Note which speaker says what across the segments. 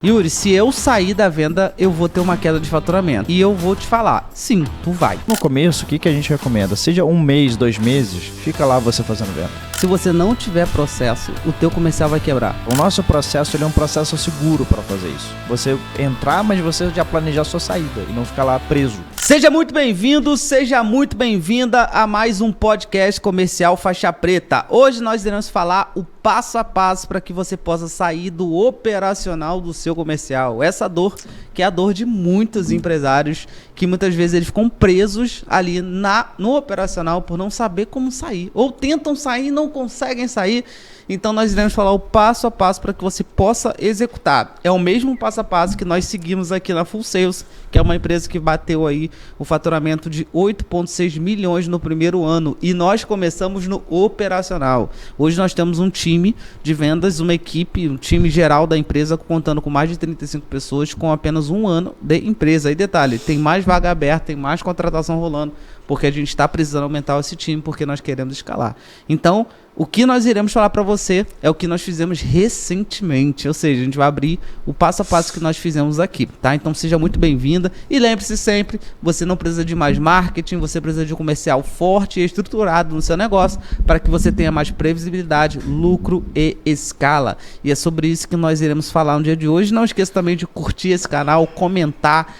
Speaker 1: Yuri, se eu sair da venda, eu vou ter uma queda de faturamento. E eu vou te falar, sim, tu vai.
Speaker 2: No começo, o que a gente recomenda? Seja 1 mês, 2 meses, fica lá você fazendo venda.
Speaker 1: Se você não tiver processo, o teu comercial vai quebrar.
Speaker 2: O nosso processo ele é um processo seguro para fazer isso. Você entrar, mas você já planejar a sua saída e não ficar lá preso.
Speaker 1: Seja muito bem-vindo, seja muito bem-vinda a mais um podcast comercial Faixa Preta. Hoje nós iremos falar o passo a passo para que você possa sair do operacional do seu comercial. Essa dor que é a dor de muitos empresários que muitas vezes eles ficam presos ali no operacional por não saber como sair. Ou tentam sair e não conseguem sair. Então nós iremos falar o passo a passo para que você possa executar. É o mesmo passo a passo que nós seguimos aqui na Full Sales, que é uma empresa que bateu aí o faturamento de 8,6 milhões no primeiro ano. E nós começamos no operacional. Hoje nós temos um time de vendas, uma equipe, um time geral da empresa contando com mais de 35 pessoas com apenas um ano de empresa. E detalhe, tem mais vaga aberta, tem mais contratação rolando, porque a gente está precisando aumentar esse time, porque nós queremos escalar. Então, o que nós iremos falar para você é o que nós fizemos recentemente, ou seja, a gente vai abrir o passo a passo que nós fizemos aqui, tá? Então seja muito bem-vinda e lembre-se sempre, você não precisa de mais marketing, você precisa de um comercial forte e estruturado no seu negócio para que você tenha mais previsibilidade, lucro e escala. E é sobre isso que nós iremos falar no dia de hoje. Não esqueça também de curtir esse canal, comentar,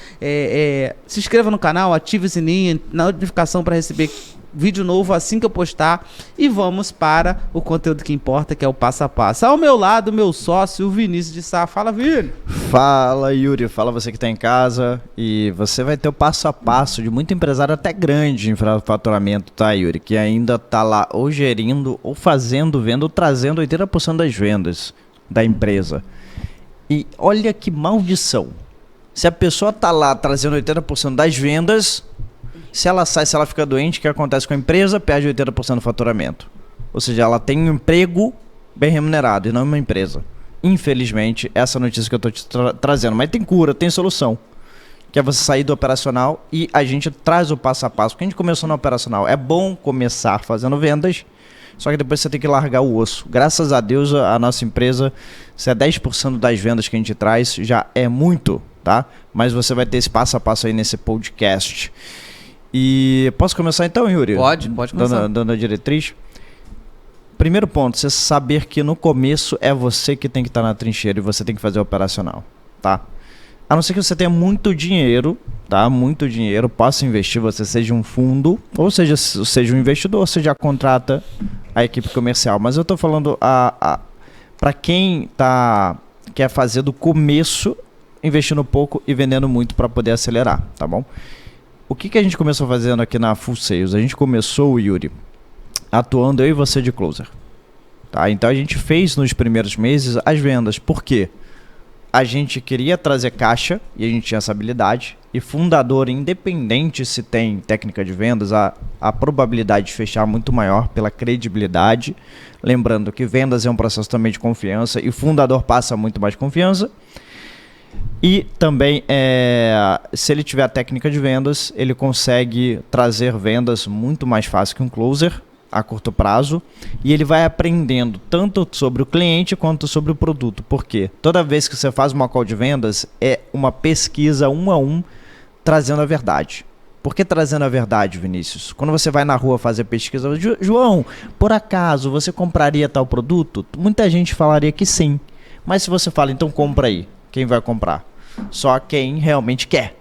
Speaker 1: se inscreva no canal, ative o sininho, notificação para receber vídeo novo assim que eu postar, e vamos para o conteúdo que importa, que é o passo a passo. Ao meu lado, meu sócio, o Vinícius de Sá. Fala, Vini.
Speaker 2: Fala, Yuri. Fala você que está em casa. E você vai ter o passo a passo de muito empresário até grande em faturamento, tá, Yuri? Que ainda está lá ou gerindo, ou fazendo venda, ou trazendo 80% das vendas da empresa. E olha que maldição. Se a pessoa está lá trazendo 80% das vendas, se ela sai, se ela fica doente, o que acontece com a empresa? Perde 80% do faturamento. Ou seja, ela tem um emprego bem remunerado e não uma empresa. Infelizmente, essa notícia que eu estou te trazendo. Mas tem cura, tem solução. Que é você sair do operacional e a gente traz o passo a passo. Porque a gente começou no operacional. É bom começar fazendo vendas, só que depois você tem que largar o osso. Graças a Deus, a nossa empresa, se é 10% das vendas que a gente traz, já é muito, tá? Mas você vai ter esse passo a passo aí nesse podcast. E posso começar então, Yuri?
Speaker 1: Pode começar.
Speaker 2: Dando a diretriz. Primeiro ponto, você saber que no começo é você que tem que estar na trincheira e você tem que fazer o operacional, tá? A não ser que você tenha muito dinheiro, tá? Muito dinheiro, possa investir, você seja um fundo, ou seja um investidor, você já contrata a equipe comercial. Mas eu estou falando para quem quer fazer do começo, investindo pouco e vendendo muito para poder acelerar, tá bom? O que a gente começou fazendo aqui na Full Sales? A gente começou, Yuri, atuando eu e você de closer. Tá? Então a gente fez nos primeiros meses as vendas. Por quê? A gente queria trazer caixa e a gente tinha essa habilidade. E fundador, independente se tem técnica de vendas, a probabilidade de fechar é muito maior pela credibilidade. Lembrando que vendas é um processo também de confiança e o fundador passa muito mais confiança. E também, se ele tiver a técnica de vendas, ele consegue trazer vendas muito mais fácil que um closer a curto prazo. E ele vai aprendendo tanto sobre o cliente quanto sobre o produto. Por quê? Toda vez que você faz uma call de vendas, é uma pesquisa 1 a 1, trazendo a verdade. Por que trazendo a verdade, Vinícius? Quando você vai na rua fazer pesquisa, João, por acaso você compraria tal produto? Muita gente falaria que sim. Mas se você fala, então compra aí. Quem vai comprar? Só quem realmente quer.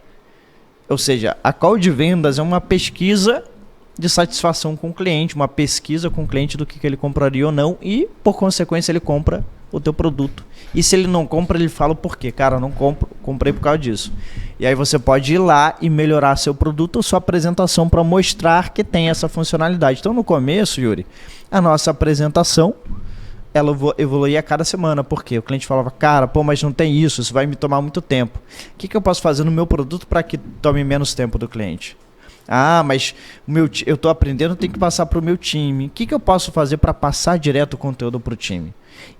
Speaker 2: Ou seja, a call de vendas é uma pesquisa de satisfação com o cliente, uma pesquisa com o cliente do que ele compraria ou não e, por consequência, ele compra o teu produto. E se ele não compra, ele fala o porquê. Cara, eu não comprei por causa disso. E aí você pode ir lá e melhorar seu produto ou sua apresentação para mostrar que tem essa funcionalidade. Então, no começo, Yuri, a nossa apresentação ela evoluía a cada semana, porque o cliente falava, cara, mas não tem isso vai me tomar muito tempo. O que eu posso fazer no meu produto para que tome menos tempo do cliente? Mas eu estou aprendendo, tem que passar para o meu time. O que eu posso fazer para passar direto o conteúdo para o time?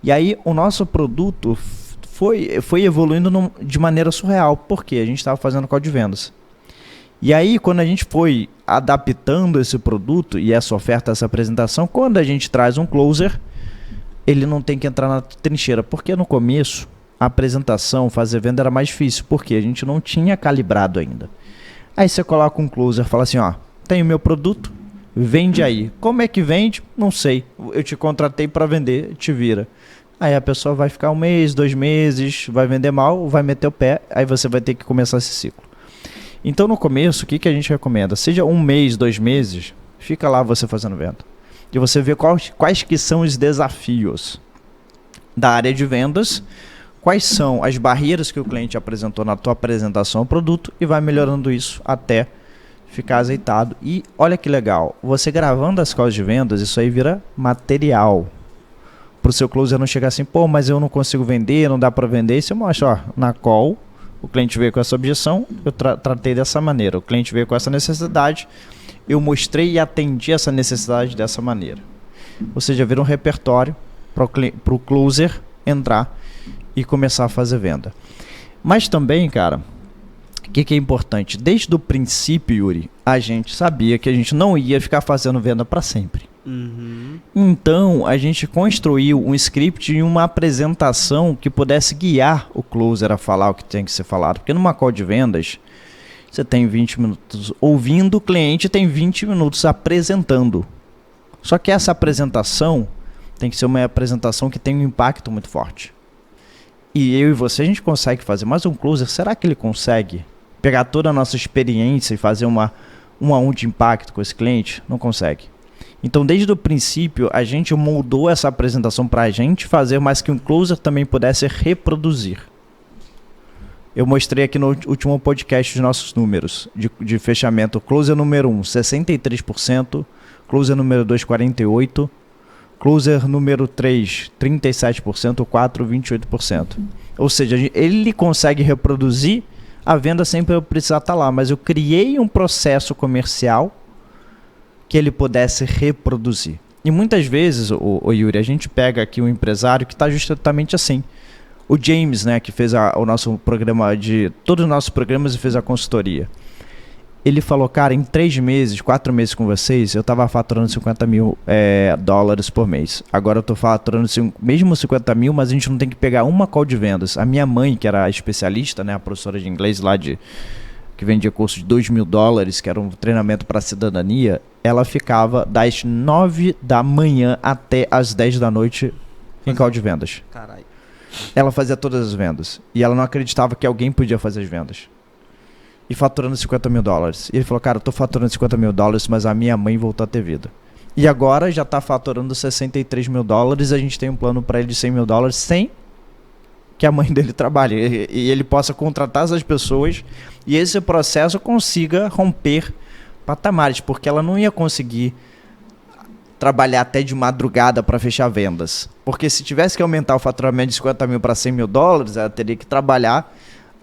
Speaker 2: E aí o nosso produto foi evoluindo de maneira surreal, porque a gente estava fazendo call de vendas. E aí quando a gente foi adaptando esse produto e essa oferta, essa apresentação, quando a gente traz um closer, ele não tem que entrar na trincheira, porque no começo a apresentação, fazer venda era mais difícil, porque a gente não tinha calibrado ainda. Aí você coloca um closer, fala assim, ó, tenho meu produto, vende aí. Como é que vende? Não sei. Eu te contratei para vender, te vira. Aí a pessoa vai ficar 1 mês, 2 meses, vai vender mal, vai meter o pé, aí você vai ter que começar esse ciclo. Então no começo, o que a gente recomenda? Seja 1 mês, 2 meses, fica lá você fazendo venda. E você vê quais que são os desafios da área de vendas, quais são as barreiras que o cliente apresentou na tua apresentação ao produto e vai melhorando isso até ficar azeitado. E olha que legal, você gravando as calls de vendas, isso aí vira material. Para o seu closer não chegar assim, pô, mas eu não consigo vender, não dá para vender. E você mostra, ó, na call, o cliente veio com essa objeção, eu tratei dessa maneira. O cliente veio com essa necessidade, eu mostrei e atendi essa necessidade dessa maneira. Ou seja, vira um repertório para o closer entrar e começar a fazer venda. Mas também, cara, o que é importante? Desde o princípio, Yuri, a gente sabia que a gente não ia ficar fazendo venda para sempre. Uhum. Então, a gente construiu um script e uma apresentação que pudesse guiar o closer a falar o que tem que ser falado. Porque numa call de vendas, você tem 20 minutos ouvindo o cliente, tem 20 minutos apresentando. Só que essa apresentação tem que ser uma apresentação que tem um impacto muito forte. E eu e você, a gente consegue fazer, mas um closer, será que ele consegue pegar toda a nossa experiência e fazer um a um de impacto com esse cliente? Não consegue. Então, desde o princípio, a gente moldou essa apresentação para a gente fazer, mas que um closer também pudesse reproduzir. Eu mostrei aqui no último podcast os nossos números de fechamento. Closer número 1, 63%. Closer número 2, 48%. Closer número 3, 37%. 4, 28%. Ou seja, ele consegue reproduzir a venda sem eu precisar estar lá. Mas eu criei um processo comercial que ele pudesse reproduzir. E muitas vezes, o Yuri, a gente pega aqui um empresário que está justamente assim. O James, né, que fez o nosso programa todos os nossos programas e fez a consultoria. Ele falou, cara, em 3 meses, 4 meses com vocês, eu estava faturando 50 mil dólares por mês. Agora eu estou faturando mesmo 50 mil, mas a gente não tem que pegar uma call de vendas. A minha mãe, que era especialista, né, a professora de inglês lá que vendia curso de 2 mil dólares, que era um treinamento para cidadania, ela ficava das 9 da manhã até as 10 da noite em call de vendas.
Speaker 1: Caralho.
Speaker 2: Ela fazia todas as vendas. E ela não acreditava que alguém podia fazer as vendas. E faturando 50 mil dólares. E ele falou, cara, eu tô faturando 50 mil dólares, mas a minha mãe voltou a ter vida. E agora já tá faturando 63 mil dólares. A gente tem um plano para ele de 100 mil dólares sem que a mãe dele trabalhe. E ele possa contratar essas pessoas e esse processo consiga romper patamares. Porque ela não ia conseguir trabalhar até de madrugada para fechar vendas. Porque se tivesse que aumentar o faturamento de 50 mil para 100 mil dólares, ela teria que trabalhar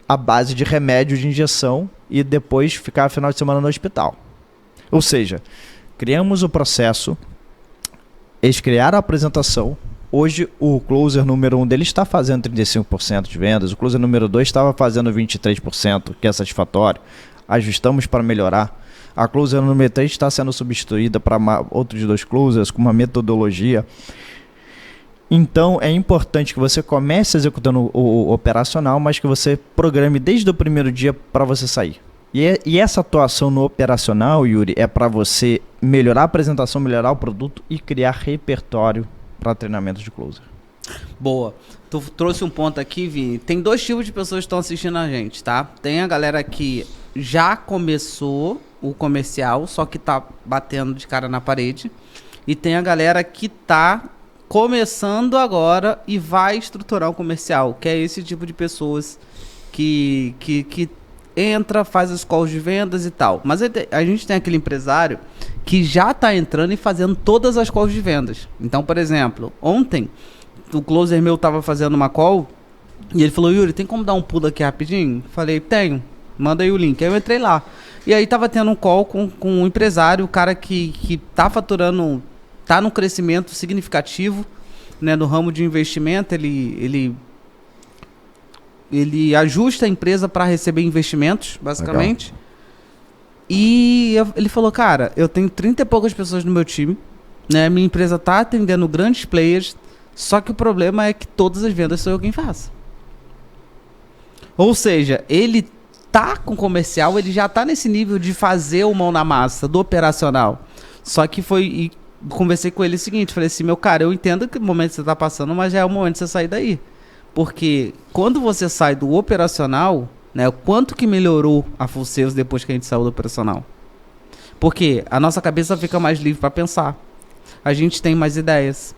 Speaker 2: à base de remédio de injeção e depois ficar final de semana no hospital. Ou seja, criamos o processo, eles criaram a apresentação. Hoje o closer número 1 dele está fazendo 35% de vendas, o closer número 2 estava fazendo 23%, que é satisfatório. Ajustamos para melhorar. A closer número 3 está sendo substituída para outros 2 closers com uma metodologia. Então é importante que você comece executando o operacional, mas que você programe desde o primeiro dia para você sair. E essa atuação no operacional, Yuri, é para você melhorar a apresentação, melhorar o produto e criar repertório para treinamento de closer.
Speaker 1: Boa. Tu trouxe um ponto aqui, Vini. Tem 2 tipos de pessoas que estão assistindo a gente, tá? Tem a galera que já começou o comercial, só que tá batendo de cara na parede. E tem a galera que tá começando agora e vai estruturar o comercial, que é esse tipo de pessoas que entra, faz as calls de vendas e tal. Mas a gente tem aquele empresário que já tá entrando e fazendo todas as calls de vendas. Então, por exemplo, ontem o closer meu tava fazendo uma call e ele falou, Yuri, tem como dar um pulo aqui rapidinho? Falei, tenho, manda aí o link. Aí eu entrei lá. E aí tava tendo um call com um empresário, o cara que tá faturando, tá num crescimento significativo, né, no ramo de investimento. Ele ajusta a empresa para receber investimentos, basicamente. Legal. E ele falou, cara, eu tenho 30 e poucas pessoas no meu time, né? Minha empresa tá atendendo grandes players, só que o problema é que todas as vendas sou eu quem faço. Ou seja, ele tá com comercial, ele já tá nesse nível de fazer o mão na massa, do operacional. Só que e conversei com ele o seguinte, falei assim, meu cara, eu entendo que o momento que você tá passando, mas já é o momento de você sair daí. Porque quando você sai do operacional, né, o quanto que melhorou a Full Sales depois que a gente saiu do operacional? Porque a nossa cabeça fica mais livre para pensar. A gente tem mais ideias.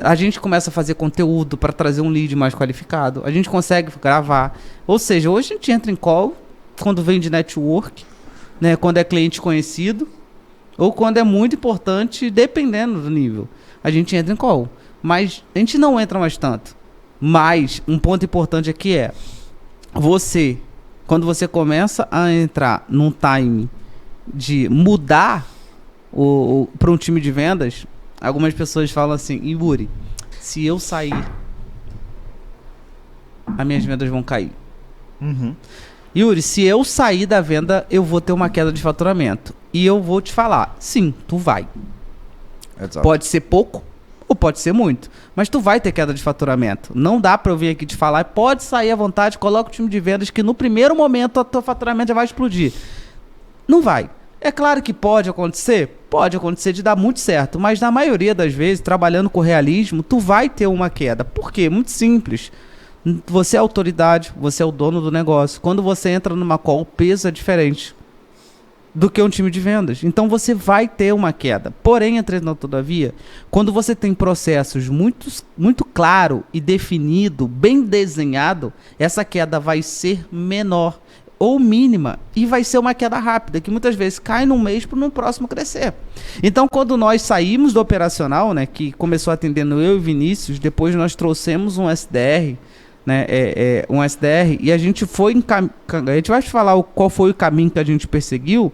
Speaker 1: A gente começa a fazer conteúdo para trazer um lead mais qualificado. A gente consegue gravar. Ou seja, hoje a gente entra em call quando vem de network, né, quando é cliente conhecido, ou quando é muito importante, dependendo do nível. A gente entra em call. Mas a gente não entra mais tanto. Mas um ponto importante aqui é quando você começa a entrar num time de mudar para um time de vendas, algumas pessoas falam assim, Yuri, se eu sair, as minhas vendas vão cair.
Speaker 2: Uhum.
Speaker 1: Yuri, se eu sair da venda, eu vou ter uma queda de faturamento. E eu vou te falar, sim, tu vai.
Speaker 2: Exato.
Speaker 1: Pode ser pouco ou pode ser muito, mas tu vai ter queda de faturamento. Não dá pra eu vir aqui te falar, pode sair à vontade, coloca o time de vendas que no primeiro momento o teu faturamento já vai explodir. Não vai. É claro que pode acontecer de dar muito certo, mas na maioria das vezes, trabalhando com realismo, tu vai ter uma queda. Por quê? Muito simples. Você é autoridade, você é o dono do negócio. Quando você entra numa call, o peso é diferente do que um time de vendas. Então você vai ter uma queda. Porém, entretanto, todavia, quando você tem processos muito claro e definido, bem desenhado, essa queda vai ser menor ou mínima e vai ser uma queda rápida, que muitas vezes cai num mês para no próximo crescer. Então, quando nós saímos do operacional, né, que começou atendendo eu e Vinícius, depois nós trouxemos um SDR, né, um SDR, e a gente a gente vai falar qual foi o caminho que a gente perseguiu.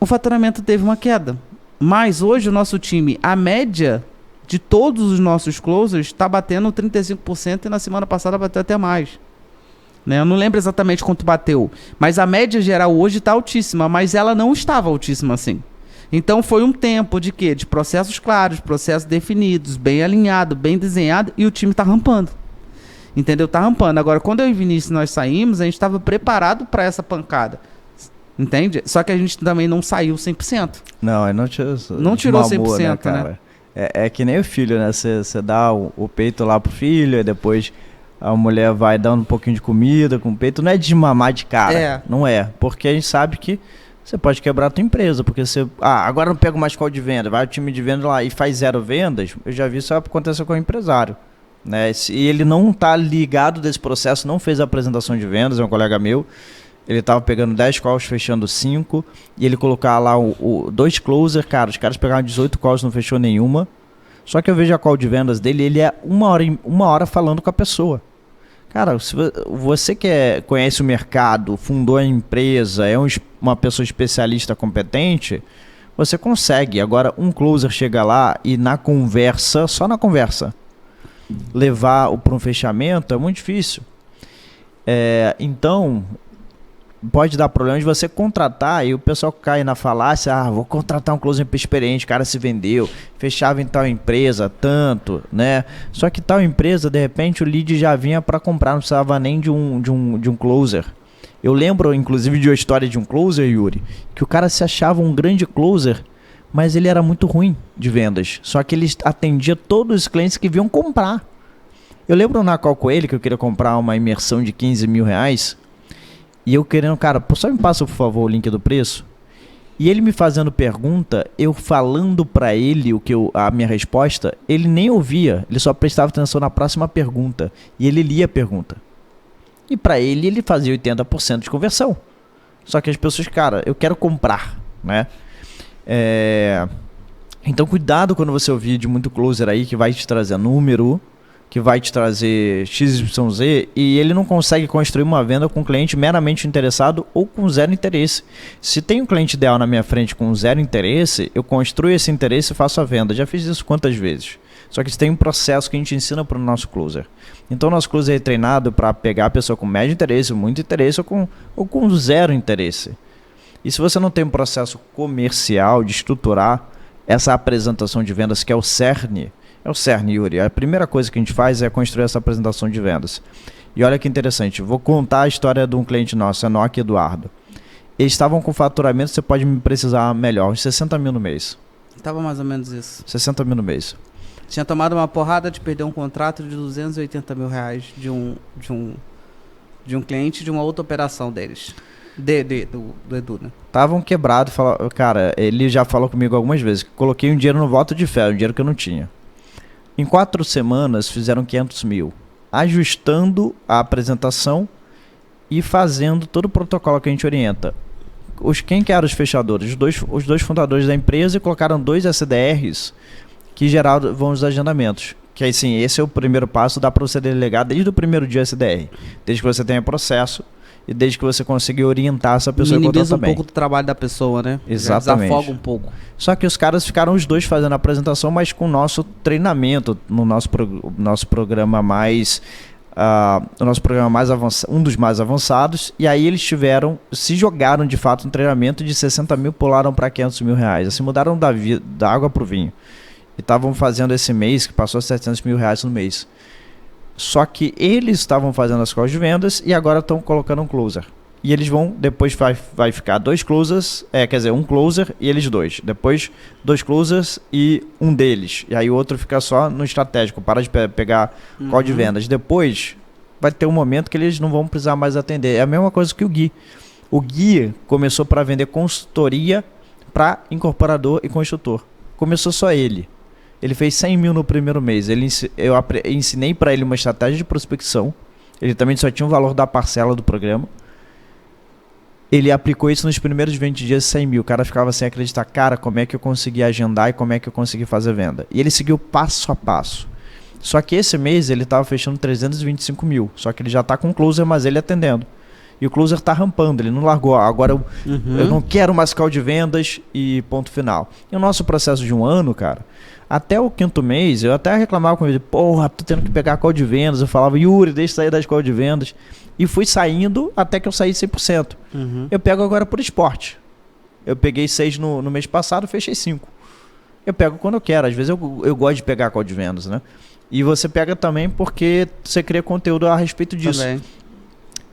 Speaker 1: O faturamento teve uma queda, mas hoje o nosso time, a média de todos os nossos closers está batendo 35% e na semana passada bateu até mais, né? Eu não lembro exatamente quanto bateu, mas a média geral hoje está altíssima, mas ela não estava altíssima assim. Então foi um tempo de quê? De processos claros, processos definidos, bem alinhado, bem desenhado, e o time está rampando. Entendeu? Tá rampando. Agora, quando eu e Vinícius nós saímos, a gente estava preparado para essa pancada. Entende? Só que a gente também não saiu 100%.
Speaker 2: Não, não tirou
Speaker 1: 100%, né, cara?
Speaker 2: Né? É que nem o filho, né? Você dá o peito lá pro filho, e depois a mulher vai dando um pouquinho de comida com o peito. Não é de mamar de cara. Não é. Porque a gente sabe que você pode quebrar a tua empresa. Porque você... agora eu não pego mais call de venda. Vai o time de venda lá e faz 0 vendas. Eu já vi isso acontecer com o empresário. Né? E ele não está ligado desse processo, não fez a apresentação de vendas, é um colega meu, ele estava pegando 10 calls, fechando 5, e ele colocar lá 2 closer, cara, os caras pegaram 18 calls, não fechou nenhuma, só que eu vejo a call de vendas dele, ele é uma hora falando com a pessoa. Cara, se você que conhece o mercado, fundou a empresa, é uma pessoa especialista competente, você consegue. Agora, um closer chega lá e na conversa, só na conversa, levar para um fechamento é muito difícil. Então pode dar problema de você contratar e o pessoal cai na falácia, vou contratar um closer experiente, o cara se vendeu, fechava em tal empresa tanto, né? Só que tal empresa, de repente o lead já vinha para comprar, não precisava nem de um closer. Eu lembro inclusive de uma história de um closer, Yuri, que o cara se achava um grande closer, mas ele era muito ruim de vendas. Só que ele atendia todos os clientes que vinham comprar. Eu lembro na call com ele que eu queria comprar uma imersão de 15 mil reais. E eu querendo, cara, só me passa por favor o link do preço. E ele me fazendo pergunta, eu falando pra ele a minha resposta, ele nem ouvia. Ele só prestava atenção na próxima pergunta. E ele lia a pergunta. E pra ele fazia 80% de conversão. Só que as pessoas, cara, eu quero comprar, né? Então cuidado quando você ouvir de muito closer aí que vai te trazer número, que vai te trazer XYZ e ele não consegue construir uma venda com um cliente meramente interessado ou com zero interesse. Se tem um cliente ideal na minha frente com zero interesse, eu construo esse interesse e faço a venda. Já fiz isso quantas vezes? Só que tem um processo que a gente ensina para o nosso closer. Então o nosso closer é treinado para pegar a pessoa com médio interesse, muito interesse ou com zero interesse. E se você não tem um processo comercial de estruturar essa apresentação de vendas, que é o cerne, Yuri. A primeira coisa que a gente faz é construir essa apresentação de vendas. E olha que interessante, vou contar a história de um cliente nosso, Enoque e Eduardo. Eles estavam com faturamento, você pode me precisar melhor, uns 60 mil no mês.
Speaker 1: Tava mais ou menos isso.
Speaker 2: 60 mil no mês.
Speaker 1: Tinha tomado uma porrada de perder um contrato de 280 mil reais de um cliente de uma outra operação deles. Do Edu, né?
Speaker 2: Estavam quebrados, cara, ele já falou comigo algumas vezes, que coloquei um dinheiro no voto de fé, um dinheiro que eu não tinha. Em 4 semanas fizeram 500 mil, ajustando a apresentação e fazendo todo o protocolo que a gente orienta. Quem que eram os fechadores? Os dois fundadores da empresa, e colocaram 2 SDRs que vão os agendamentos. Que assim, esse é o primeiro passo, dá para você delegar desde o primeiro dia SDR, desde que você tenha processo e desde que você consiga orientar essa pessoa.
Speaker 1: Minimiza um pouco do trabalho da pessoa, né?
Speaker 2: Exatamente.
Speaker 1: Desafoga um pouco.
Speaker 2: Só que os caras ficaram os dois fazendo a apresentação, mas com o nosso treinamento, no nosso programa mais... o nosso programa mais avançado, um dos mais avançados, e aí eles se jogaram de fato no treinamento, de 60 mil pularam para 500 mil reais, assim, mudaram da água para o vinho, e estavam fazendo esse mês, que passou 700 mil reais no mês, só que eles estavam fazendo as calls de vendas, e agora estão colocando um closer, e eles vão, depois vai ficar 2 closers, um closer e eles 2, depois 2 closers e um deles, e aí o outro fica só no estratégico, para de pegar call de vendas. Depois vai ter um momento que eles não vão precisar mais atender, é a mesma coisa que o Gui começou para vender consultoria para incorporador e construtor, começou só ele fez 100 mil no primeiro mês, eu ensinei para ele uma estratégia de prospecção, ele também só tinha o valor da parcela do programa. Ele aplicou isso nos primeiros 20 dias, 100 mil. O cara ficava sem acreditar, cara, como é que eu consegui agendar e como é que eu consegui fazer venda. E ele seguiu passo a passo. Só que esse mês ele estava fechando 325 mil. Só que ele já está com o closer, mas ele atendendo. E o closer está rampando, ele não largou. Agora eu não quero mais call de vendas e ponto final. E o nosso processo de um ano, cara, até o 5º mês, eu até reclamava com ele, porra, tô tendo que pegar call de vendas. Eu falava, Yuri, deixa eu sair das call de vendas. E fui saindo até que eu saí 100%. Eu pego agora por esporte. Eu peguei 6 no mês passado, fechei 5. Eu pego quando eu quero. Às vezes eu gosto de pegar call de vendas, né? E você pega também porque você cria conteúdo a respeito disso. Também.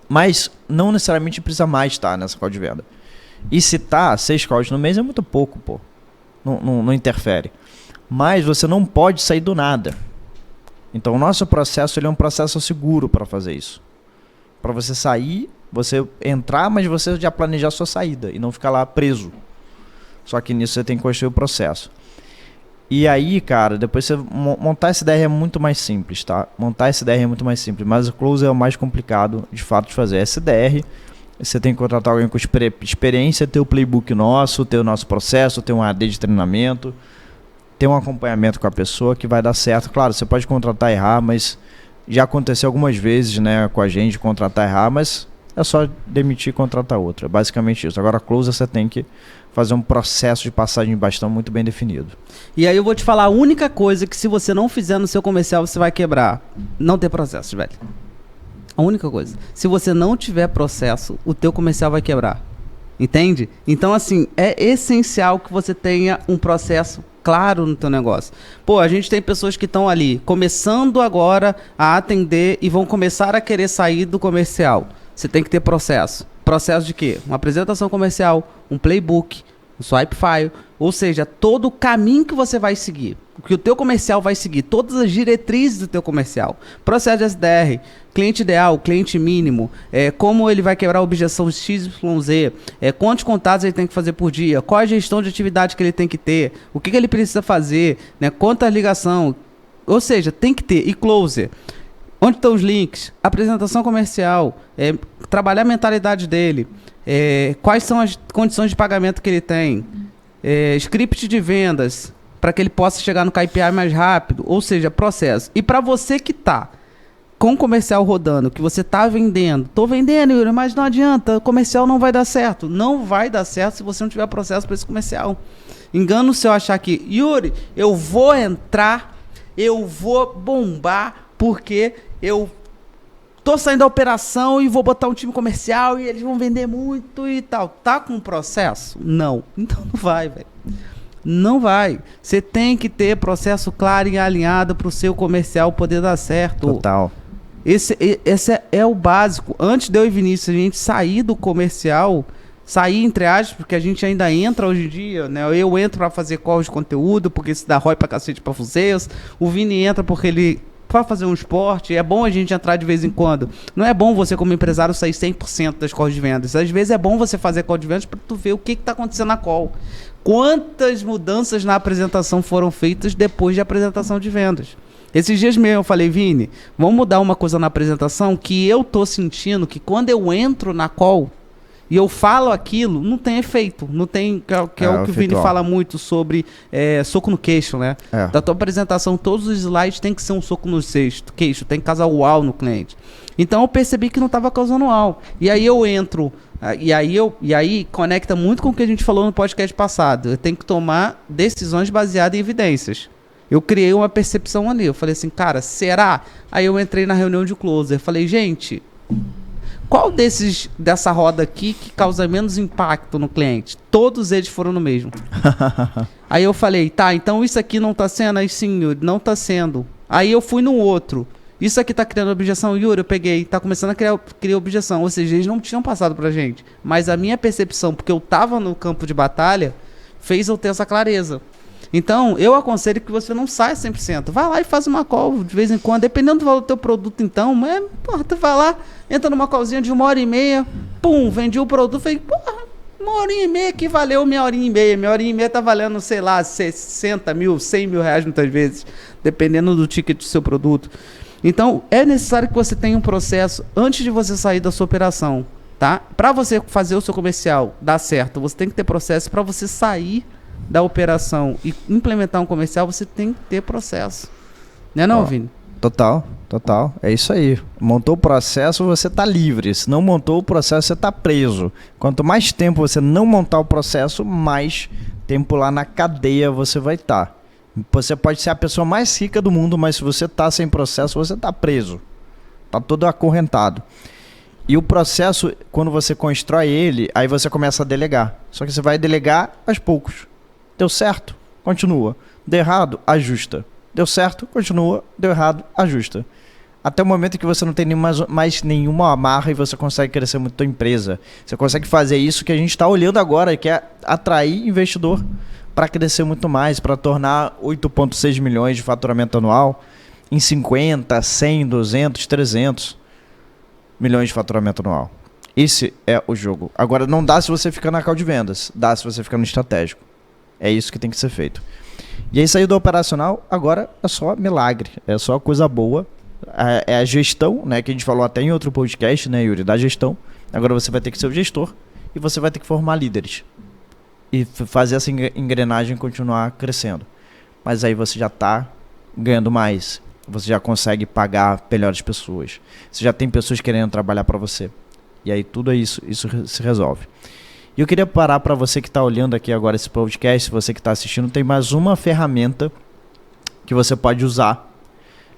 Speaker 2: Mas não necessariamente precisa mais estar nessa call de venda. E se tá 6 calls no mês é muito pouco, pô. Não interfere. Mas você não pode sair do nada. Então o nosso processo ele é um processo seguro para fazer isso. Para você sair, você entrar, mas você já planejar a sua saída e não ficar lá preso. Só que nisso você tem que construir o processo. E aí, cara, depois você montar esse SDR é muito mais simples, tá? Montar esse SDR é muito mais simples, mas o close é o mais complicado, de fato, de fazer. SDR, você tem que contratar alguém com experiência, ter o playbook nosso, ter o nosso processo, ter um AD de treinamento, ter um acompanhamento com a pessoa que vai dar certo. Claro, você pode contratar e errar, mas já aconteceu algumas vezes, né, com a gente, contratar e errar, mas é só demitir e contratar outra. É basicamente isso. Agora, a closer você tem que fazer um processo de passagem de bastão muito bem definido.
Speaker 1: E aí eu vou te falar a única coisa que se você não fizer no seu comercial, você vai quebrar. Não ter processo, velho. A única coisa. Se você não tiver processo, o teu comercial vai quebrar. Entende? Então, assim, é essencial que você tenha um processo claro no teu negócio. Pô, a gente tem pessoas que estão ali começando agora a atender e vão começar a querer sair do comercial. Você tem que ter processo. Processo de quê? Uma apresentação comercial, um playbook, um swipe file, ou seja, todo o caminho que você vai seguir, o que o teu comercial vai seguir, todas as diretrizes do teu comercial. Processo de SDR, cliente ideal, cliente mínimo, como ele vai quebrar a objeção XYZ, quantos contatos ele tem que fazer por dia, qual a gestão de atividade que ele tem que ter, o que ele precisa fazer, né, quantas ligação, ou seja, tem que ter, e closer. Onde estão os links? Apresentação comercial, trabalhar a mentalidade dele, quais são as condições de pagamento que ele tem, script de vendas, para que ele possa chegar no KPI mais rápido, ou seja, processo. E para você que está com o comercial rodando, que você está vendendo, estou vendendo, Yuri, mas não adianta, o comercial não vai dar certo. Não vai dar certo se você não tiver processo para esse comercial. Engano se eu achar que, Yuri, eu vou entrar, eu vou bombar, porque eu tô saindo da operação e vou botar um time comercial e eles vão vender muito e tal. Tá com processo? Não. Então não vai, velho. Não vai. Você tem que ter processo claro e alinhado para o seu comercial poder dar certo.
Speaker 2: Total.
Speaker 1: Esse é o básico. Antes de eu e Vinícius, a gente sair do comercial, sair entre aspas, porque a gente ainda entra hoje em dia, né? Eu entro pra fazer calls de conteúdo, porque isso dá ROI pra cacete pra vocês. O Vini entra porque ele pra fazer um esporte. É bom a gente entrar de vez em quando. Não é bom você, como empresário, sair 100% das calls de vendas. Às vezes é bom você fazer call de vendas pra tu ver o que tá acontecendo na call. Quantas mudanças na apresentação foram feitas depois de apresentação de vendas? Esses dias mesmo eu falei, Vini, vamos mudar uma coisa na apresentação que eu tô sentindo que quando eu entro na call e eu falo aquilo, não tem efeito. Não tem, que é o que o Vini fala muito sobre soco no queixo, né? Da tua apresentação, todos os slides tem que ser um soco no queixo, tem que causar uau no cliente. Então eu percebi que não estava causando uau. E aí eu entro, e aí conecta muito com o que a gente falou no podcast passado. Eu tenho que tomar decisões baseadas em evidências. Eu criei uma percepção ali. Eu falei assim, cara, será? Aí eu entrei na reunião de closer. Falei, gente, qual dessa roda aqui que causa menos impacto no cliente? Todos eles foram no mesmo. Aí eu falei, tá, então isso aqui não tá sendo? Aí sim, Yuri, não tá sendo. Aí eu fui no outro. Isso aqui tá criando objeção, Yuri, eu peguei, tá começando a criar objeção. Ou seja, eles não tinham passado pra gente. Mas a minha percepção, porque eu tava no campo de batalha, fez eu ter essa clareza. Então, eu aconselho que você não saia 100%. Vai lá e faz uma call de vez em quando, dependendo do valor do teu produto, então. Mas, porra, tu vai lá, entra numa callzinha de 1h30, pum, vendi o produto, falei, porra, 1h30 que valeu minha horinha e meia. Minha horinha e meia tá valendo, sei lá, 60 mil, 100 mil reais muitas vezes, dependendo do ticket do seu produto. Então, é necessário que você tenha um processo antes de você sair da sua operação, tá? Para você fazer o seu comercial dar certo, você tem que ter processo. Para você sair da operação e implementar um comercial, você tem que ter processo. Não, Vini?
Speaker 2: Total. É isso aí. Montou o processo, você tá livre. Se não montou o processo, você tá preso. Quanto mais tempo você não montar o processo, mais tempo lá na cadeia você vai estar. Você pode ser a pessoa mais rica do mundo, mas se você tá sem processo, você tá preso. Tá todo acorrentado. E o processo, quando você constrói ele, aí você começa a delegar. Só que você vai delegar aos poucos. Deu certo? Continua. Deu errado? Ajusta. Deu certo? Continua. Deu errado? Ajusta. Até o momento que você não tem mais nenhuma amarra e você consegue crescer muito a tua empresa. Você consegue fazer isso que a gente está olhando agora, que é atrair investidor para crescer muito mais, para tornar 8,6 milhões de faturamento anual em 50, 100, 200, 300 milhões de faturamento anual. Esse é o jogo. Agora, não dá se você ficar na call de vendas. Dá se você ficar no estratégico. É isso que tem que ser feito. E aí saiu do operacional, agora é só milagre, é só coisa boa. É a gestão, né, que a gente falou até em outro podcast, né, Yuri, da gestão. Agora você vai ter que ser o gestor e você vai ter que formar líderes. E fazer essa engrenagem continuar crescendo. Mas aí você já está ganhando mais. Você já consegue pagar melhores pessoas. Você já tem pessoas querendo trabalhar para você. E aí tudo isso se resolve. E eu queria parar para você que está olhando aqui agora esse podcast, você que está assistindo, tem mais uma ferramenta que você pode usar,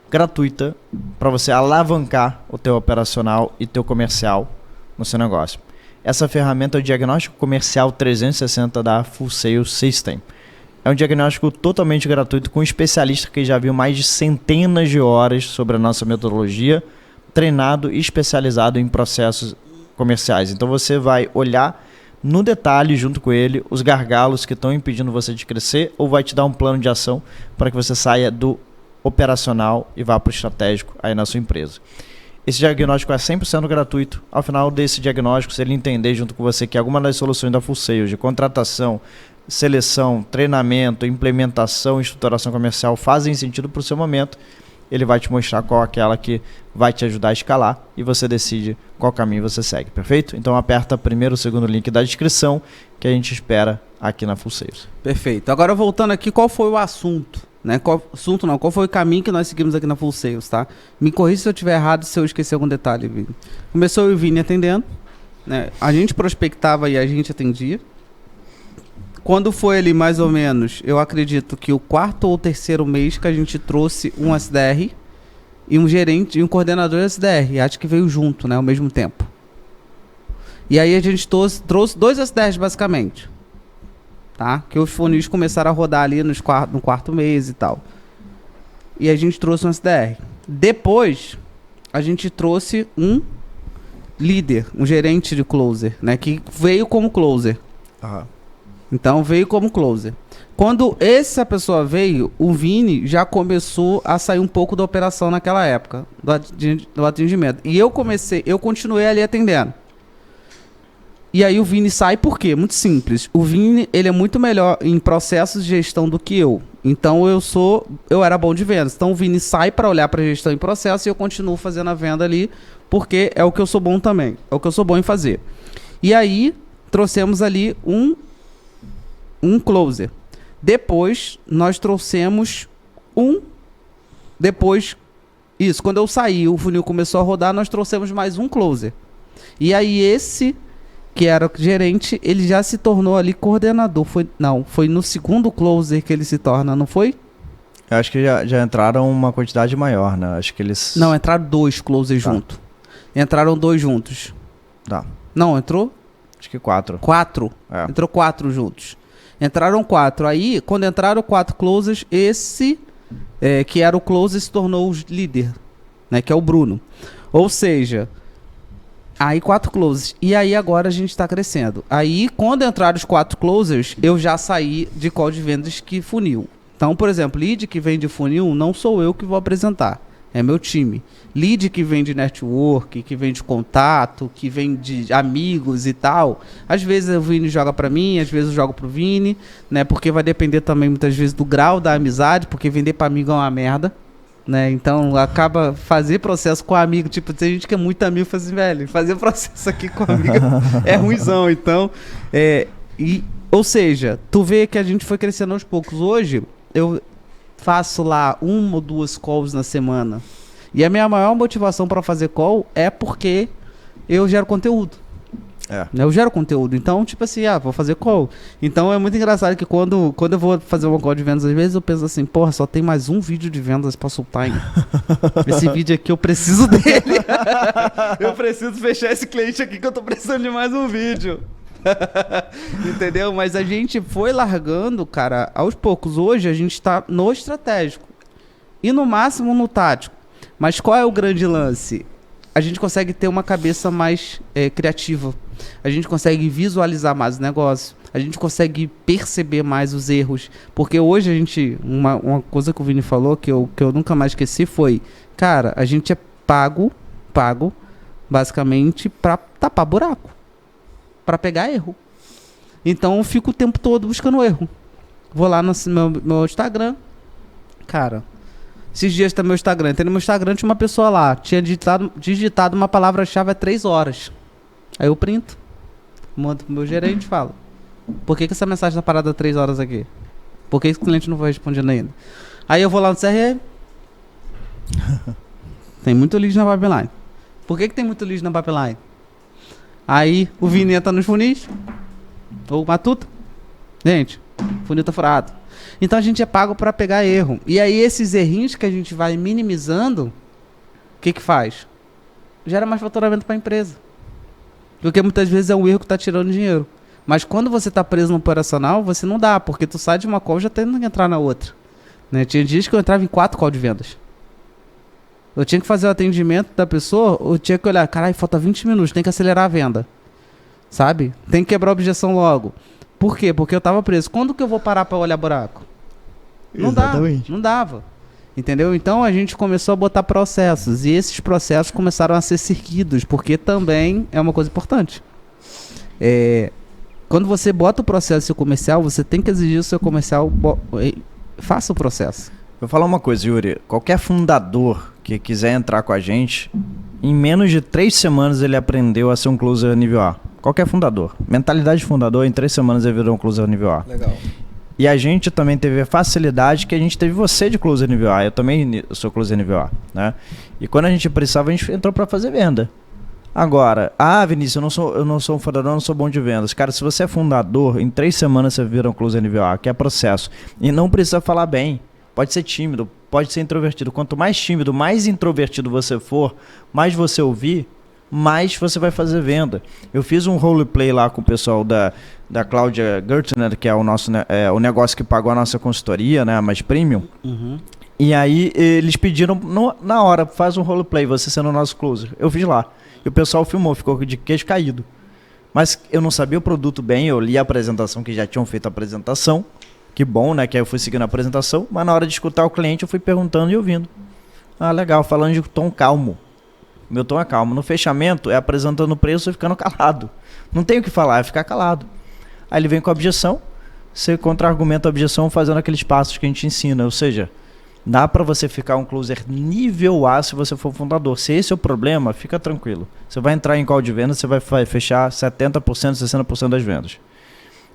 Speaker 2: gratuita, para você alavancar o teu operacional e teu comercial no seu negócio. Essa ferramenta é o Diagnóstico Comercial 360 da Full Sales System. É um diagnóstico totalmente gratuito com um especialista que já viu mais de centenas de horas sobre a nossa metodologia, treinado e especializado em processos comerciais. Então você vai olhar no detalhe, junto com ele, os gargalos que estão impedindo você de crescer, ou vai te dar um plano de ação para que você saia do operacional e vá para o estratégico aí na sua empresa. Esse diagnóstico é 100% gratuito. Ao final desse diagnóstico, se ele entender junto com você que alguma das soluções da Full Sales, de contratação, seleção, treinamento, implementação e estruturação comercial fazem sentido para o seu momento, ele vai te mostrar qual é aquela que vai te ajudar a escalar e você decide qual caminho você segue, perfeito? Então aperta primeiro o segundo link da descrição que a gente espera aqui na Full Sales.
Speaker 1: Perfeito. Agora voltando aqui, qual foi o assunto? Qual foi o caminho que nós seguimos aqui na Full Sales, tá? Me corrija se eu estiver errado, se eu esqueci algum detalhe, Vini. Começou eu e o Vini atendendo, né? A gente prospectava e a gente atendia. Quando foi ali mais ou menos, eu acredito que o 4º ou 3º mês que a gente trouxe um SDR e um gerente e um coordenador SDR. Acho que veio junto, né, ao mesmo tempo. E aí a gente trouxe 2 SDRs basicamente. Tá? Que os funis começaram a rodar ali no 4º mês e tal. E a gente trouxe um SDR. Depois, a gente trouxe um líder, um gerente de closer, né? Que veio como closer.
Speaker 2: Aham.
Speaker 1: Então veio como closer. Quando essa pessoa veio, o Vini já começou a sair um pouco da operação naquela época, do atendimento. E eu continuei ali atendendo. E aí o Vini sai por quê? Muito simples. O Vini, ele é muito melhor em processos de gestão do que eu. Então eu era bom de vendas. Então o Vini sai para olhar para gestão e processo e eu continuo fazendo a venda ali, porque é o que eu sou bom também. É o que eu sou bom em fazer. E aí trouxemos ali um closer. Depois nós trouxemos quando eu saí, o funil começou a rodar, nós trouxemos mais um closer. E aí esse que era o gerente, ele já se tornou ali coordenador. Foi no segundo closer que ele se torna, não foi?
Speaker 2: Eu acho que já entraram uma quantidade maior, né? Acho que eles...
Speaker 1: Não, entraram 2 closers juntos. Entraram 2 juntos.
Speaker 2: Tá.
Speaker 1: Não, entrou?
Speaker 2: Acho que 4.
Speaker 1: 4?
Speaker 2: É.
Speaker 1: Entrou 4 juntos. Entraram 4. Aí, quando entraram 4 closers, esse que era o closer se tornou o líder, né? Que é o Bruno. Ou seja... Aí 4 closers. E aí agora a gente tá crescendo. Aí quando entraram os 4 closers, eu já saí de call de vendas que funil. Então, por exemplo, lead que vem de funil, não sou eu que vou apresentar. É meu time. Lead que vem de network, que vem de contato, que vem de amigos e tal. Às vezes o Vini joga pra mim, às vezes eu jogo pro Vini, né? Porque vai depender também muitas vezes do grau da amizade, porque vender pra amigo é uma merda. Né? Então acaba fazer processo com amigo, tipo, tem gente que é muito amigo, fala assim, velho, fazer processo aqui com amigo é ruimzão, então ou seja, tu vê que a gente foi crescendo aos poucos. Hoje eu faço lá 1 ou 2 calls na semana e a minha maior motivação para fazer call é porque eu gero conteúdo. Eu gero conteúdo, então tipo assim, vou fazer call. Então é muito engraçado que quando eu vou fazer uma call de vendas, às vezes eu penso assim, porra, só tem mais um vídeo de vendas pra soltar ainda. Esse vídeo aqui eu preciso dele. Eu preciso fechar esse cliente aqui que eu tô precisando de mais um vídeo. Entendeu? Mas a gente foi largando, cara, aos poucos. Hoje a gente tá no estratégico e no máximo no tático. Mas qual é o grande lance? A gente consegue ter uma cabeça mais criativa. A gente consegue visualizar mais o negócio. A gente consegue perceber mais os erros. Porque hoje a gente... Uma coisa que o Vini falou que eu nunca mais esqueci foi... Cara, a gente é pago basicamente pra tapar buraco. Pra pegar erro. Então eu fico o tempo todo buscando erro. Vou lá no meu Instagram. Cara... Esses dias tá meu Instagram. Tem no meu Instagram, tinha uma pessoa lá. Tinha digitado uma palavra-chave há 3 horas. Aí eu printo. Mando pro meu gerente e falo. Por que essa mensagem tá parada há 3 horas aqui? Por que esse cliente não foi respondendo ainda? Aí eu vou lá no CRM. Tem muito lead na pipeline. Por que tem muito lead na pipeline? Aí o Vini entra nos funis. Ou matuta. Gente, o funil tá furado. Então a gente é pago para pegar erro. E aí esses errinhos que a gente vai minimizando, o que faz? Gera mais faturamento para a empresa. Porque muitas vezes é um erro que está tirando dinheiro. Mas quando você está preso no operacional, você não dá, porque tu sai de uma call já tendo que entrar na outra. Né? Tinha dias que eu entrava em 4 calls de vendas. Eu tinha que fazer o atendimento da pessoa, eu tinha que olhar, caralho, falta 20 minutos, tem que acelerar a venda. Sabe? Tem que quebrar a objeção logo. Por quê? Porque eu estava preso. Quando que eu vou parar para olhar buraco? Não dá, não dava. Entendeu? Então a gente começou a botar processos. E esses processos começaram a ser seguidos, porque também é uma coisa importante. Quando você bota o processo seu comercial, você tem que exigir o seu comercial faça o processo.
Speaker 2: Vou falar uma coisa, Yuri. Qualquer fundador que quiser entrar com a gente, em menos de 3 semanas ele aprendeu a ser um closer nível A. Qualquer fundador. Mentalidade de fundador, em 3 semanas ele virou um closer nível A.
Speaker 1: Legal.
Speaker 2: E a gente também teve a facilidade que a gente teve você de closer nível A. Eu também sou closer nível A, né? E quando a gente precisava, a gente entrou para fazer venda. Agora, Vinícius, eu não sou um fundador, eu não sou bom de vendas. Cara, se você é fundador, em 3 semanas você vira um closer nível A, que é processo. E não precisa falar bem. Pode ser tímido, pode ser introvertido. Quanto mais tímido, mais introvertido você for, mais você ouvir, mais você vai fazer venda. Eu fiz um roleplay lá com o pessoal da Cláudia Gertner, que é o nosso o negócio que pagou a nossa consultoria, né, a Mais Premium.
Speaker 1: Uhum.
Speaker 2: E aí eles pediram na hora, faz um roleplay, você sendo o nosso closer. Eu fiz lá. E o pessoal filmou, ficou de queixo caído. Mas eu não sabia o produto bem, eu li a apresentação, que já tinham feito a apresentação. Que bom, né? Que aí eu fui seguindo a apresentação. Mas na hora de escutar o cliente, eu fui perguntando e ouvindo. Ah, legal, falando de tom calmo. Meu tom é calmo. No fechamento, é apresentando o preço e ficando calado. Não tem o que falar, é ficar calado. Aí ele vem com a objeção, você contra-argumenta a objeção fazendo aqueles passos que a gente ensina. Ou seja, dá para você ficar um closer nível A se você for fundador. Se esse é o problema, fica tranquilo. Você vai entrar em call de venda, você vai fechar 70%, 60% das vendas.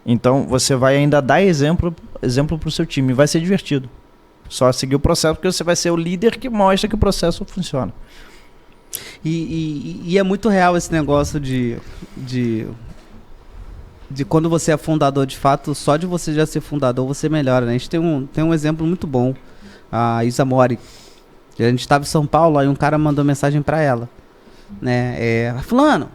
Speaker 2: Então, você vai ainda dar exemplo para o seu time. Vai ser divertido. Só seguir o processo, porque você vai ser o líder que mostra que o processo funciona.
Speaker 1: E é muito real esse negócio de quando você é fundador de fato, só de você já ser fundador, você melhora, né? A gente tem um exemplo muito bom. A Isa Mori. A gente estava em São Paulo, aí um cara mandou mensagem para ela. Né? Fulano,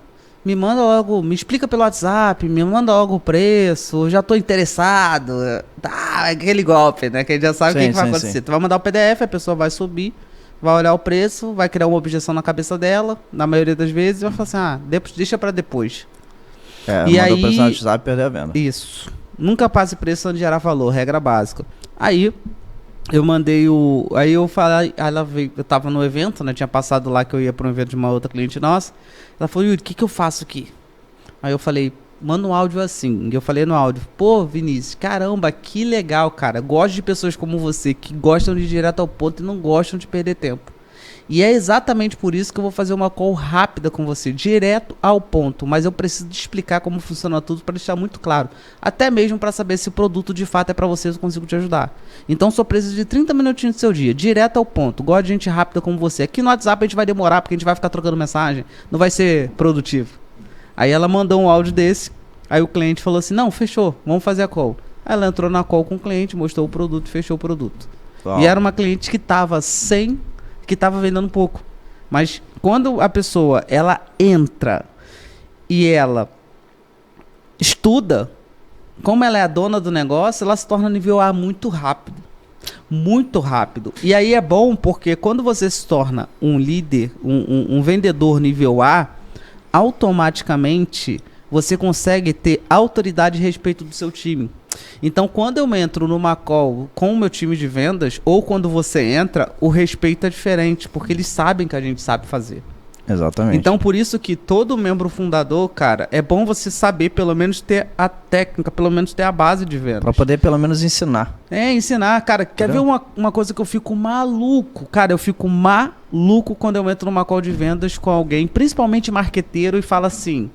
Speaker 1: me manda logo, me explica pelo WhatsApp, me manda logo o preço, já tô interessado. Tá, aquele golpe, né? Que a gente já sabe o que vai acontecer. Sim. Tu vai mandar o PDF, a pessoa vai subir, vai olhar o preço, vai criar uma objeção na cabeça dela, na maioria das vezes, e vai falar assim, deixa pra depois.
Speaker 2: E aí, o preço no WhatsApp e perder a venda.
Speaker 1: Isso. Nunca passe preço antes de gerar valor, regra básica. Aí, eu mandei aí eu falei, ela veio, eu tava no evento, né? Tinha passado lá que eu ia para um evento de uma outra cliente nossa. Ela falou, Yuri, o que eu faço aqui? Aí eu falei, manda um áudio assim. E eu falei no áudio, pô, Vinícius, caramba, que legal, cara. Gosto de pessoas como você, que gostam de ir direto ao ponto e não gostam de perder tempo. E é exatamente por isso que eu vou fazer uma call rápida com você, direto ao ponto. Mas eu preciso de explicar como funciona tudo para deixar muito claro. Até mesmo para saber se o produto de fato é para você, eu consigo te ajudar. Então só preciso de 30 minutinhos do seu dia, direto ao ponto. Gosto de gente rápida como você. Aqui no WhatsApp a gente vai demorar, porque a gente vai ficar trocando mensagem. Não vai ser produtivo. Aí ela mandou um áudio desse. Aí o cliente falou assim, não, fechou, vamos fazer a call. Aí ela entrou na call com o cliente, mostrou o produto, fechou o produto. Uau. E era uma cliente que estava vendendo pouco. Mas quando a pessoa, ela entra e ela estuda, como ela é a dona do negócio, ela se torna nível A muito rápido. Muito rápido. E aí é bom porque quando você se torna um líder, um vendedor nível A, automaticamente você consegue ter autoridade a respeito do seu time. Então, quando eu entro numa call com o meu time de vendas, ou quando você entra, o respeito é diferente, porque eles sabem que a gente sabe fazer.
Speaker 2: Exatamente.
Speaker 1: Então, por isso que todo membro fundador, cara, é bom você saber, pelo menos ter a técnica, pelo menos ter a base de vendas.
Speaker 2: Pra poder, pelo menos, ensinar.
Speaker 1: Ensinar. Cara, quer ver uma coisa que eu fico maluco? Cara, eu fico maluco quando eu entro numa call de vendas com alguém, principalmente marqueteiro, e fala assim...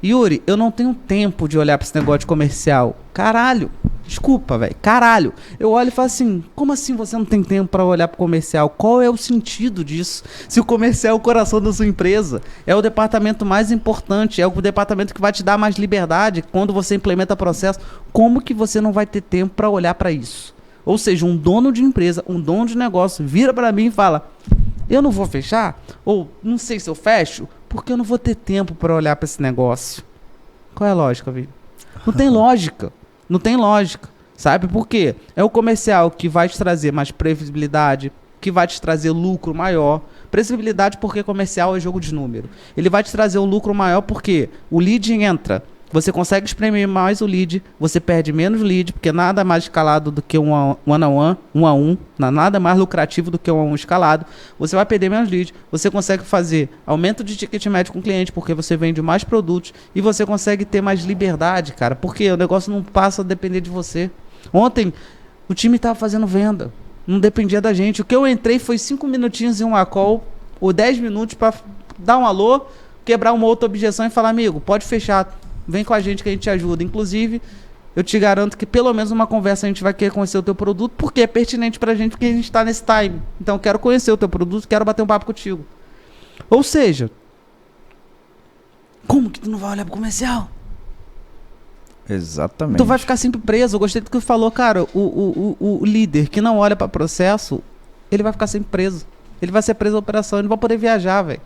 Speaker 1: Yuri, eu não tenho tempo de olhar pra esse negócio de comercial. Caralho. Desculpa, velho. Caralho. Eu olho e falo assim, como assim você não tem tempo pra olhar pro comercial? Qual é o sentido disso? Se o comercial é o coração da sua empresa, é o departamento mais importante, é o departamento que vai te dar mais liberdade quando você implementa processo, como que você não vai ter tempo pra olhar pra isso? Ou seja, um dono de empresa, um dono de negócio, vira pra mim e fala, eu não vou fechar? Ou não sei se eu fecho? Porque eu não vou ter tempo para olhar para esse negócio. Qual é a lógica, Vitor? Não tem lógica. Não tem lógica. Sabe por quê? É o comercial que vai te trazer mais previsibilidade, que vai te trazer lucro maior. Previsibilidade porque comercial é jogo de número. Ele vai te trazer um lucro maior porque o lead entra. Você consegue espremer mais o lead, você perde menos lead, porque nada mais escalado do que um a um, nada mais lucrativo do que um a um escalado. Você vai perder menos lead, você consegue fazer aumento de ticket médio com o cliente, porque você vende mais produtos, e você consegue ter mais liberdade, cara, porque o negócio não passa a depender de você. Ontem, o time estava fazendo venda, não dependia da gente. O que eu entrei foi 5 minutinhos em uma call, ou 10 minutos para dar um alô, quebrar uma outra objeção e falar, amigo, pode fechar. Vem com a gente que a gente te ajuda. Inclusive, eu te garanto que pelo menos uma conversa a gente vai querer conhecer o teu produto, porque é pertinente pra gente, porque a gente tá nesse time. Então, eu quero conhecer o teu produto, quero bater um papo contigo. Ou seja, como que tu não vai olhar pro comercial?
Speaker 2: Exatamente.
Speaker 1: Tu vai ficar sempre preso. Eu gostei do que tu falou, cara. O líder que não olha pra processo, ele vai ficar sempre preso. Ele vai ser preso à operação, ele não vai poder viajar, velho.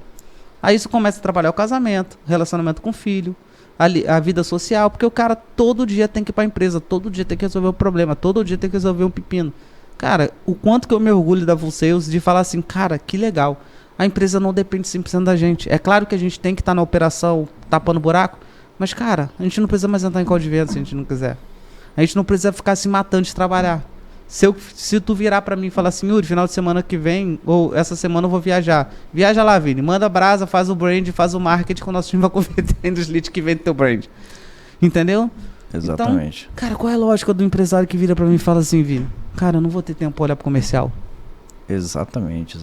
Speaker 1: Aí isso começa a trabalhar o casamento, relacionamento com o filho, a vida social, porque o cara todo dia tem que ir pra empresa, todo dia tem que resolver um problema, todo dia tem que resolver um pepino. cara, o quanto que eu me orgulho da Full Sales de falar assim, cara, que legal. A empresa não depende 100% da gente. É claro que a gente tem que estar na operação tapando buraco, mas, cara, a gente não precisa mais entrar em call de venda se a gente não quiser. A gente não precisa ficar se matando de trabalhar. Se tu virar pra mim e falar assim, Yuri, final de semana que vem, ou essa semana eu vou viajar. Viaja lá, Vini. Manda brasa, faz o brand, faz o marketing, que o nosso time vai converter nos leads que vende teu brand. Entendeu?
Speaker 2: Exatamente.
Speaker 1: Então, cara, qual é a lógica do empresário que vira pra mim e fala assim, Vini? Cara, eu não vou ter tempo pra olhar pro comercial.
Speaker 2: Exatamente.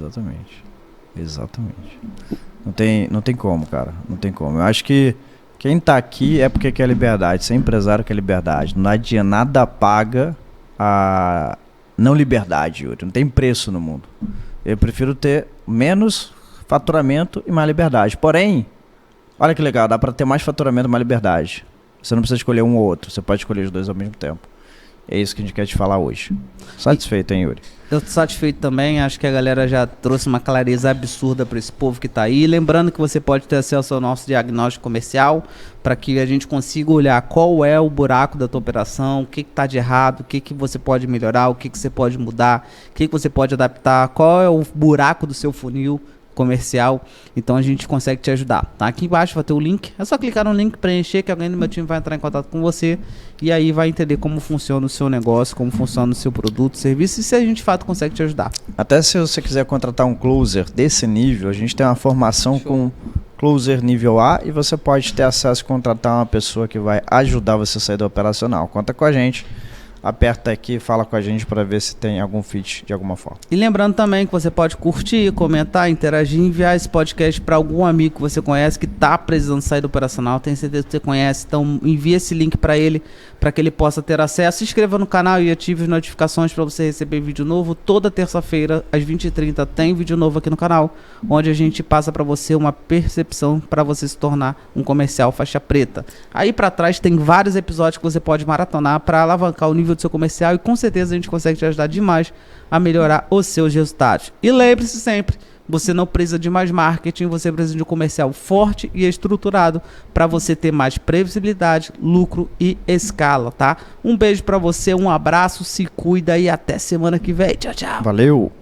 Speaker 2: Não tem como, cara. Não tem como. Eu acho que quem tá aqui é porque quer liberdade. Ser empresário quer liberdade. Não adianta, nada paga a não liberdade, Yuri. Não tem preço no mundo. Eu prefiro ter menos faturamento e mais liberdade. Porém, olha que legal, dá para ter mais faturamento e mais liberdade. Você não precisa escolher um ou outro. Você pode escolher os dois ao mesmo tempo. É isso que a gente quer te falar hoje. Satisfeito, hein, Yuri?
Speaker 1: Eu tô satisfeito também, acho que a galera já trouxe uma clareza absurda para esse povo que tá aí. Lembrando que você pode ter acesso ao nosso diagnóstico comercial para que a gente consiga olhar qual é o buraco da tua operação, o que tá de errado, o que você pode melhorar, o que você pode mudar, o que você pode adaptar, qual é o buraco do seu funil comercial. Então a gente consegue te ajudar, tá? Aqui embaixo vai ter o link, é só clicar no link, preencher, que alguém do meu time vai entrar em contato com você e aí vai entender como funciona o seu negócio, como funciona o seu produto, serviço e se a gente de fato consegue te ajudar.
Speaker 2: Até se você quiser contratar um closer desse nível, a gente tem uma formação com closer nível A e você pode ter acesso a contratar uma pessoa que vai ajudar você a sair do operacional. Conta com a gente. Aperta aqui, fala com a gente para ver se tem algum fit de alguma forma.
Speaker 1: E lembrando também que você pode curtir, comentar, interagir, enviar esse podcast para algum amigo que você conhece que está precisando sair do operacional. Tenho certeza que você conhece, então envia esse link para ele que ele possa ter acesso. Se inscreva no canal e ative as notificações para você receber vídeo novo. Toda terça-feira, às 20h30, tem vídeo novo aqui no canal, onde a gente passa para você uma percepção para você se tornar um comercial faixa preta. Aí para trás tem vários episódios que você pode maratonar para alavancar o nível do seu comercial e com certeza a gente consegue te ajudar demais a melhorar os seus resultados. E lembre-se sempre, você não precisa de mais marketing, você precisa de um comercial forte e estruturado para você ter mais previsibilidade, lucro e escala, tá? Um beijo para você, um abraço, se cuida e até semana que vem. Tchau, tchau.
Speaker 2: Valeu!